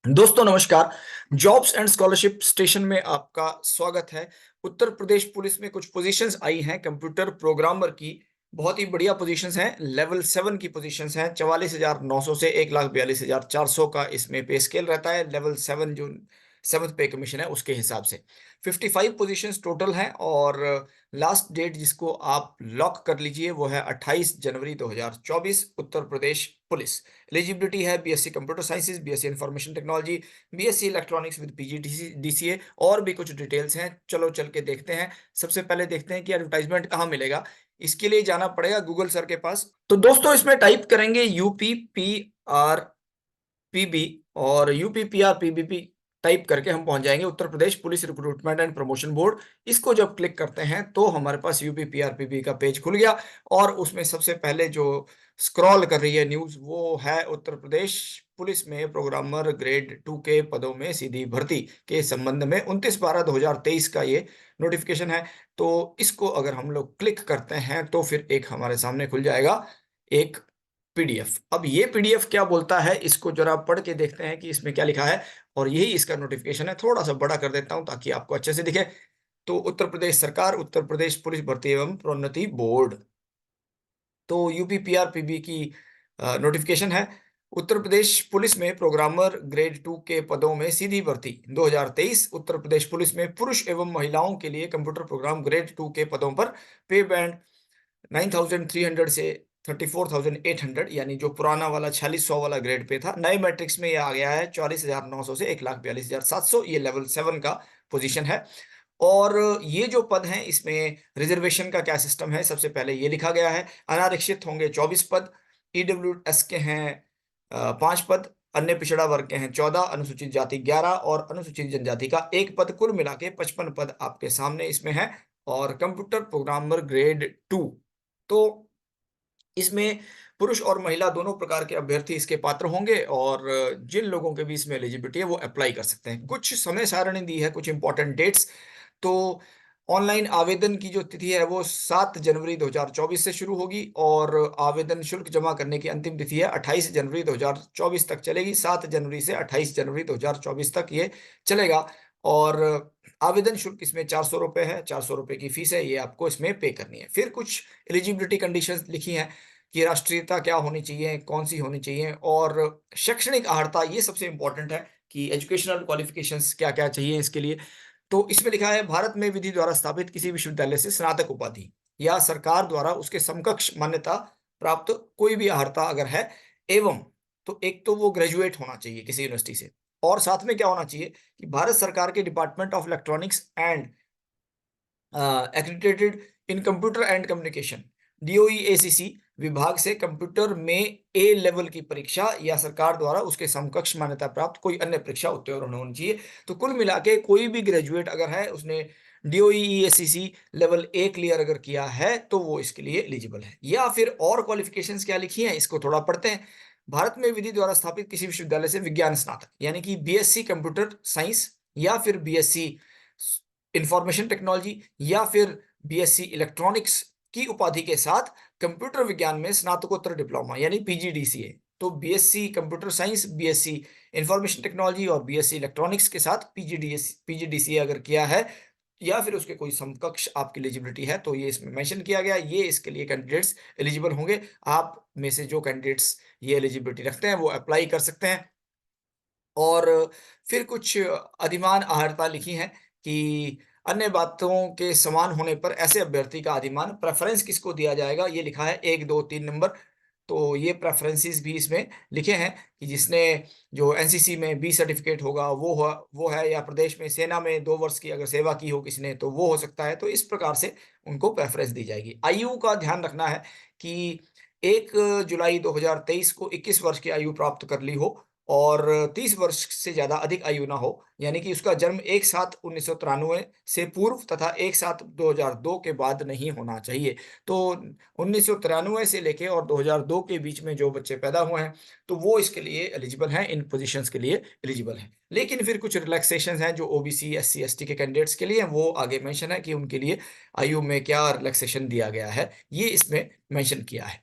दोस्तों नमस्कार। Jobs and scholarship station में आपका स्वागत है। उत्तर प्रदेश पुलिस में कुछ पोजीशंस आई हैं कंप्यूटर प्रोग्रामर की। बहुत ही बढ़िया पोजीशंस हैं। लेवल 7 की पोजीशंस हैं। 44,900 से 1,42,400 का इसमें पे स्केल रहता है। लेवल 7 जो 7th पे कमीशन है उसके हिसाब से 55 पोजीशंस टोटल हैं और लास्ट डेट जिसको आप लॉक कर लीजिए वो है 28 जनवरी 2024। उत्तर प्रदेश पुलिस। एलिजिबिलिटी है BSc computer sciences, BSc information technology, BSc electronics with PGDC DCA और भी कुछ डिटेल्स हैं। चलो चल के देखते हैं। सबसे पहले देखते हैं कि एडवर्टाइजमेंट कहाँ मिलेगा। इसके लिए जाना पड़ेगा गूगल सर के पास। तो दोस्तों इसमें टाइप करेंगे यूपी पी आर पीबी और यूपीपीआरपीबीपी टाइप करके हम पहुंच जाएंगे Uttar Pradesh police recruitment and promotion board. इसको जब क्लिक करते हैं तो हमारे पास यूपीपीआरपीबी का पेज खुल गया और उसमें सबसे पहले जो स्क्रॉल कर रही है न्यूज़ वो है उत्तर प्रदेश पुलिस में प्रोग्रामर ग्रेड 2 के पदों में सीधी भर्ती के संबंध में 29/12/2023 का ये नोटिफिकेशन है। तो इसको अगर हम लोग क्लिक करते हैं तो फिर एक हमारे सामने खुल जाएगा एक पीडीएफ। अब ये पीडीएफ क्या बोलता है इसको जरा पढ़ के देखते हैं कि इसमें क्या लिखा है और यही इसका नोटिफिकेशन है। थोड़ा सा बड़ा कर देता हूं ताकि आपको अच्छे से दिखे। तो उत्तर प्रदेश सरकार, उत्तर प्रदेश पुलिस भर्ती एवं प्रोन्नति बोर्ड, तो यूपीपीआरपीबी की नोटिफिकेशन है। उत्तर प्रदेश पुलिस में प्रोग्रामर ग्रेड 2 के पदों में सीधी भर्ती 2023। उत्तर प्रदेश पुलिस में पुरुष एवं महिलाओं के लिए कंप्यूटर प्रोग्राम ग्रेड 2 के पदों पर पे बैंड 9,300 से 34,800 यानी जो पुराना वाला 4600 वाला ग्रेड पे था। नए मैट्रिक्स में ये आ गया है 44,900 से 1,42,700। ये लेवल 7 का पोजीशन है। और ये जो पद हैं इसमें रिजर्वेशन का क्या सिस्टम है सबसे पहले ये लिखा गया है। अनारक्षित होंगे 24 पद, ईडब्ल्यूएस के हैं 5 पद, अन्य पिछड़ा वर्ग के हैं 14, अनुसूचित जाति 11 और अनुसूचित जनजाति का 1 पद। कुल मिला के 55 पद आपके सामने इसमें है। और कंप्यूटर प्रोग्रामर ग्रेड 2, तो इसमें पुरुष और महिला दोनों प्रकार के अभ्यर्थी इसके पात्र होंगे और जिन लोगों के भी इसमें एलिजिबिलिटी है वो अप्लाई कर सकते हैं। कुछ समय सारणी दी है, कुछ इंपॉर्टेंट डेट्स। तो ऑनलाइन आवेदन की जो तिथि है वो 7 जनवरी 2024 से शुरू होगी और आवेदन शुल्क जमा करने की अंतिम तिथि है 28 जनवरी 2024 तक चलेगी। 7 जनवरी से 28 जनवरी 2024 तक ये चलेगा। और आवेदन शुल्क इसमें 400 रुपए है। 400 रुपए की फीस है, ये आपको इसमें पे करनी है। फिर कुछ एलिजिबिलिटी कंडीशंस लिखी हैं कि राष्ट्रीयता क्या होनी चाहिए, कौन-सी होनी चाहिए और शैक्षणिक अर्हता ये सबसे इम्पोर्टेंट है कि एजुकेशनल क्वालिफिकेशंस क्या-क्या चाहिए इसके लिए। तो इसमें लिखा है भारत में विधि द्वारा स्थापित किसी विश्वविद्यालय से स्नातक उपाधि या सरकार द्वारा उसके समकक्ष मान्यता प्राप्त कोई भी अर्हता अगर है एवं, तो एक तो वो ग्रेजुएट होना चाहिए किसी यूनिवर्सिटी से और साथ में क्या होना चाहिए कि भारत सरकार के department of electronics and accredited in computer and communication DOEACC विभाग से कंप्यूटर में ए लेवल की परीक्षा या सरकार द्वारा उसके समकक्ष मान्यता प्राप्त कोई अन्य परीक्षा उत्तीर्ण होनी चाहिए। तो कुल मिला के कोई भी ग्रेजुएट अगर है उसने डीओईएसीसी लेवल ए क्लियर अगर किया है तो वो इसके लिए एलिजिबल है। या फिर और क्वालिफिकेशंस क्या लिखी हैं इसको थोड़ा पढ़ते हैं। भारत में विधि द्वारा स्थापित किसी विश्वविद्यालय से विज्ञान स्नातक यानी कि बीएससी कंप्यूटर साइंस या फिर बीएससी इंफॉर्मेशन टेक्नोलॉजी या फिर बीएससी इलेक्ट्रॉनिक्स की उपाधि के साथ कंप्यूटर विज्ञान में स्नातकोत्तर डिप्लोमा यानी पीजीडीसीए। तो BSc computer science, BSc information technology और बीएससी इलेक्ट्रॉनिक्स के साथ पीजीडीसीए अगर किया है या फिर उसके कोई समकक्ष आपकी एलिजिबिलिटी है तो ये इसमें मेंशन किया गया। ये इसके लिए कैंडिडेट्स एलिजिबल होंगे। आप में से जो कैंडिडेट्स ये एलिजिबिलिटी रखते हैं वो अप्लाई कर सकते हैं। और फिर कुछ अधिमान अहर्ता लिखी हैं कि अन्य बातों के समान होने पर ऐसे अभ्यर्थी का अधिमान प्रेफ़रेंस किसको दिया जाएगा, ये लिखा है 1, 2, 3 नंबर। तो ये प्रेफ़रेंसेस भी इसमें लिखे हैं कि जिसने जो एनसीसी में बी सर्टिफ़िकेट होगा वो है या प्रदेश में सेना में 2 वर्ष की अगर सेवा की हो किसी ने तो वो हो सकता है। तो इस प्रकार से उनको प्रेफ़रेंस दी जाएगी। आयु का ध्यान रखना है कि 1 जुलाई 2023 को 21 वर्ष की आयु प्राप्त कर ली हो और 30 वर्ष से ज़्यादा अधिक आयु ना हो, यानी कि उसका जन्म 1/7/1993 से पूर्व तथा 1/7/2002 के बाद नहीं होना चाहिए। तो 1993 से लेके और 2002 के बीच में जो बच्चे पैदा हुए हैं, तो वो इसके लिए एलिजिबल हैं, इन पोज़ीशंस के लिए एलिजिबल हैं। लेकिन फिर कुछ रिलैक्सेशंस हैं जो ओबीसी, एससी, एसटी के कैंडिडेट्स के लिए हैं, वो आगे मेंशन है कि उनके लिए आयु में क्या रिलैक्सेशन दिया गया है, ये इसमें मेंशन किया है।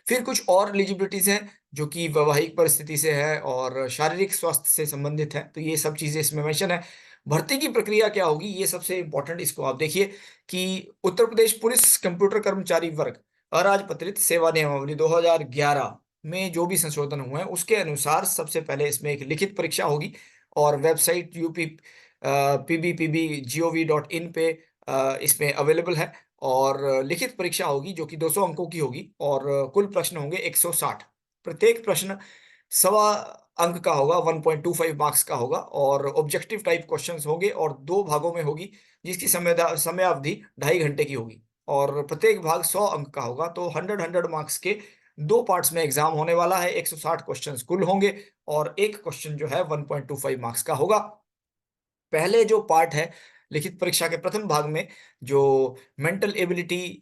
फिर कुछ और एलिजिबिलिटीज़ हैं, जो कि वैवाहिक परिस्थिति से है और शारीरिक स्वास्थ्य से संबंधित है, तो ये सब चीज़ें इसमें मेंशन है। भर्ती की प्रक्रिया क्या होगी, ये सबसे इम्पोर्टेंट इसको आप देखिए कि उत्तर प्रदेश पुलिस कंप्यूटर कर्मचारी वर्ग अराजपत्रित सेवा नियमावली 2011 में जो भी संशोधन हुए हैं, उसके अनुसार सबसे पहले इसमें एक लिखित परीक्षा होगी और वेबसाइट pbpb.gov.in पे इसमें अवेलेबल है। और लिखित परीक्षा होगी जो कि 200 अंकों की होगी और कुल प्रश्न होंगे 160। प्रत्येक प्रश्न सवा अंक का होगा, 1.25 मार्क्स का होगा और ऑब्जेक्टिव टाइप क्वेश्चंस होंगे और 2 भागों में होगी, जिसकी समयावधि 2.5 घंटे की होगी और प्रत्येक भाग 100 अंक का होगा। तो 100 मार्क्स के 2 पार्ट्स में एग्जाम होने वाला है, 160 क्वेश्चंस कुल होंगे और 1 क्वेश्चन जो है 1.25 मार्क्स का होगा। पहले जो पार्ट है लिखित परीक्षा के प्रथम भाग में जो मेंटल एबिलिटी,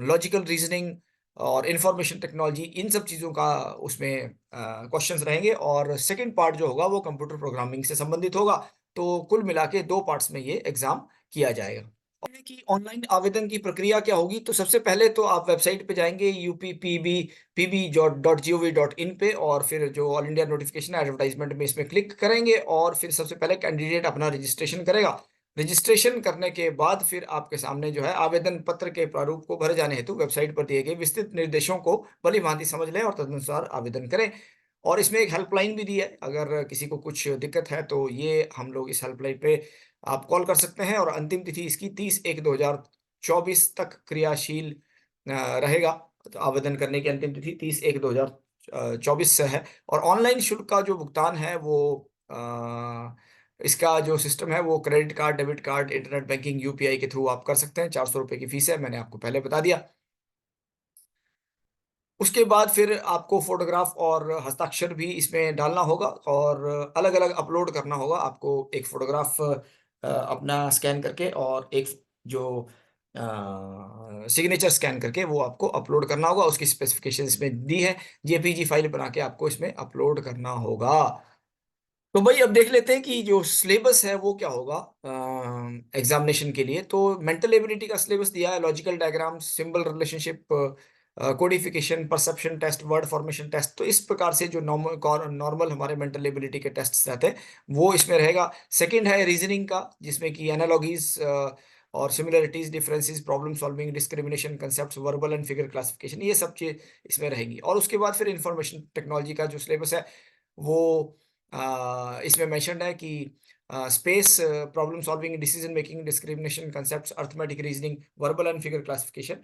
लॉजिकल रीजनिंग और इंफॉर्मेशन टेक्नोलॉजी, इन सब चीज़ों का उसमें क्वेश्चंस रहेंगे और सेकंड पार्ट जो होगा वो कंप्यूटर प्रोग्रामिंग से संबंधित होगा। तो कुल मिला के 2 पार्ट्स में ये एग्ज़ाम किया जाएगा। और है कि ऑनलाइन आवेदन की प्रक्रिया क्या होगी, तो सबसे पहले तो आप वेबसाइट पे जाएँगे uppb.gov.in पे और फिर जो ऑल इंडिया नोटिफ़िकेशन एडवर्टाइज़मेंट में इसमें क्लिक करेंगे और फिर सबसे पहले कैंडिडेट अपना रजिस्ट्रेशन करेगा। रजिस्ट्रेशन करने के बाद फिर आपके सामने जो है आवेदन पत्र के प्रारूप को भरे जाने हेतु वेबसाइट पर दिए गए विस्तृत निर्देशों को भली-भाँति समझ लें और तदनुसार आवेदन करें। और इसमें एक हेल्पलाइन भी दी है, अगर किसी को कुछ दिक्कत है तो ये हम लोग इस हेल्पलाइन पे आप कॉल कर सकते हैं और अंतिम तिथि इसकी 30/1/2024 तक क्रियाशील रहेगा। तो आवेदन करने की अंतिम तिथि 30/1/2024 से है और ऑनलाइन शुल्क का जो भुगतान है वो इसका जो सिस्टम है वो credit card, debit card, internet banking, UPI के थ्रू आप कर सकते हैं। ₹400 की फीस है, मैंने आपको पहले बता दिया। उसके बाद फिर आपको फ़ोटोग्राफ और हस्ताक्षर भी इसमें डालना होगा और अलग-अलग अपलोड करना होगा। आपको एक फ़ोटोग्राफ अपना स्कैन करके और एक जो सिग्नेचर स्कैन करके वो आपको अपलोड करना होगा। उसकी स्पेसिफ़िकेशन इसमें दी है। जेपीईजी फ़ाइल बना के आपको इसमें अपलोड करना होगा। तो भई अब देख लेते हैं कि जो सिलेबस है वो क्या होगा एग्ज़ामिनेशन के लिए। तो मेंटल एबिलिटी का सिलेबस दिया है, logical diagram, symbol relationship, codification, perception test, word formation test. तो इस प्रकार से जो नॉर्मल हमारे मेंटल एबिलिटी के टेस्ट्स रहते हैं, वो इसमें रहेगा। सेकंड है रीज़निंग का, जिसमें कि एनालॉजीज़ और similarities, differences, problem solving, discrimination, concepts, verbal and figure classification, ये सब चीज़ इसमें रहेंगी। और उसके बाद फिर इन्फॉर्मेशन टेक्नोलॉजी का जो सिलेबस है वो इसमें मेंशन्ड है कि space, problem solving, decision making, discrimination, concepts, arithmetic reasoning, verbal and figure classification,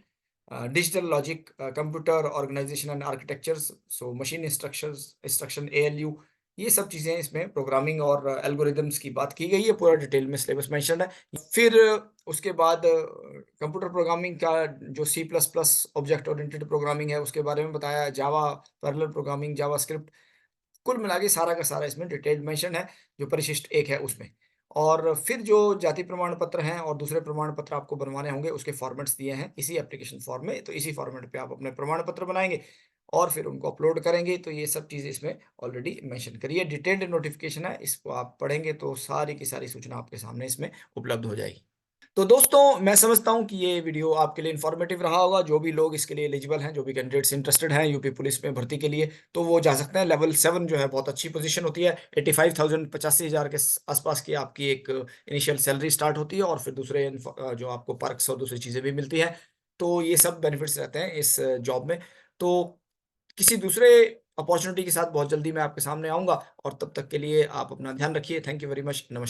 digital logic, computer organisation and architectures, so machine instruction, ALU, ये सब चीज़ें इसमें प्रोग्रामिंग और एल्गोरिदम्स की बात की गई है, पूरा डिटेल में सिलेबस मेंशन्ड है। फिर उसके बाद कंप्यूटर प्रोग्रामिंग का जो C plus plus object oriented programming है उसके बारे में बताया, जावा, पैरेलल प्रोग्रामिंग, जावास्क्रिप्ट, कुल मिला के सारा का सारा इसमें डिटेल्ड मेंशन है, जो परिशिष्ट 1 है उसमें। और फिर जो जाति प्रमाण पत्र हैं और दूसरे प्रमाण पत्र आपको बनवाने होंगे, उसके फॉर्मेट्स दिए हैं इसी एप्लीकेशन फॉर्म में, तो इसी फॉर्मेट पे आप अपने प्रमाण पत्र बनाएँगे और फिर उनको अपलोड करेंगे, तो ये सब चीज़ें इसमें ऑलरेडी मेंशन करी है। डिटेल्ड नोटिफ़िकेशन है, इसको आप पढ़ेंगे तो सारी की सारी सूचना आपके सामने इसमें उपलब्ध हो जाएगी। तो दोस्तों, मैं समझता हूँ कि ये वीडियो आपके लिए इन्फॉर्मेटिव रहा होगा। जो भी लोग इसके लिए एलिजिबल हैं, जो भी कैंडिडेट्स इंटरेस्टेड हैं यूपी पुलिस में भर्ती के लिए, तो वो जा सकते हैं। लेवल 7 जो है बहुत अच्छी पोज़ीशन होती है। 85,000 85,000 के आसपास की आपकी एक इनिशियल सैलरी स्टार्ट होती है और फिर दूसरे जो आपको पर्क्स और दूसरी चीज़ें भी मिलती हैं। तो ये सब बेनिफिट्स रहते हैं इस जॉब में। तो किसी दूसरे अपॉर्च्युनिटी के साथ बहुत जल्दी मैं आपके सामने आऊँगा और तब तक के लिए आप अपना ध्यान रखिए। Thank you very much. नमस्कार।